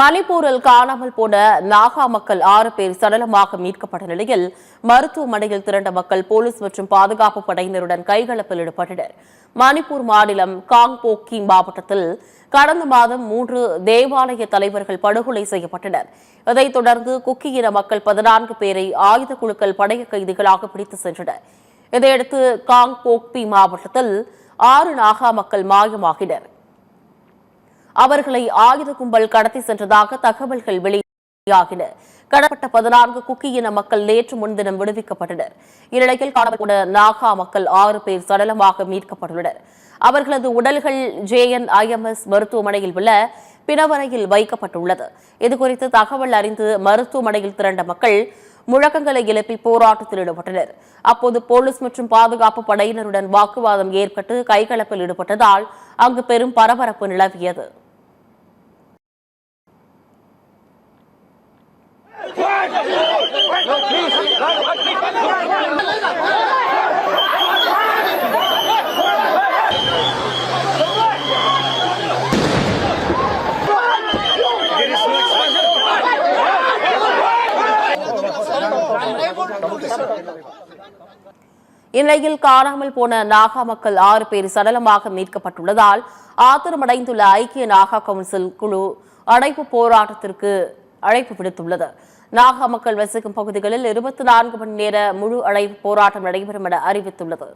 மணிப்பூரில் காணாமல் போன நாகா மக்கள் 6 பேர் சடலமாக மீட்கப்பட்ட நிலையில் மருத்துவமனையில் திரண்ட மக்கள் போலீஸ் மற்றும் பாதுகாப்பு படையினருடன் கைகலப்பில் ஈடுபட்டனர். மணிப்பூர் மாநிலம் காங்போக்கி மாவட்டத்தில் கடந்த மாதம் 3 தேவாலய தலைவர்கள் படுகொலை செய்யப்பட்டனர். இதைத் தொடர்ந்து குக்கி இன மக்கள் 14 பேரை ஆயுத குழுக்கள் படைய கைதிகளாக பிடித்து சென்றனர். இதையடுத்து காங்போக்பி மாவட்டத்தில் 6 நாகா மக்கள் மாயமாகினர். அவர்களை ஆயுத கும்பல் கடத்தி சென்றதாக தகவல்கள் வெளியாகின. கடத்தப்பட்ட 14 குக்கி இன மக்கள் நேற்று முன்தினம் விடுவிக்கப்பட்டனர். இந்நிலையில் காணப்பட்ட நாகா மக்கள் 6 பேர் சடலமாக மீட்கப்பட்டுள்ளனர். அவர்களது உடல்கள் JNIMS மருத்துவமனையில் உள்ள பிணவரையில் வைக்கப்பட்டுள்ளது. இதுகுறித்து தகவல் அறிந்து மருத்துவமனையில் திரண்ட மக்கள் முழக்கங்களை எழுப்பி போராட்டத்தில் ஈடுபட்டனர். அப்போது போலீஸ் மற்றும் பாதுகாப்பு படையினருடன் வாக்குவாதம் ஏற்பட்டு கைகலப்பில் ஈடுபட்டதால் அங்கு பெரும் பரபரப்பு நிலவியது. இந்நிலையில் காணாமல் போன நாகா மக்கள் 6 பேர் சடலமாக மீட்கப்பட்டுள்ளதால் ஆத்திரமடைந்துள்ள ஐக்கிய நாகா கவுன்சில் குழு அடைப்பு போராட்டத்திற்கு அழைப்பு விடுத்துள்ளது. நாகா மக்கள் வசிக்கும் பகுதிகளில் 24 மணி நேர முழு அடைப்பு போராட்டம் நடைபெறும் என அறிவித்துள்ளது.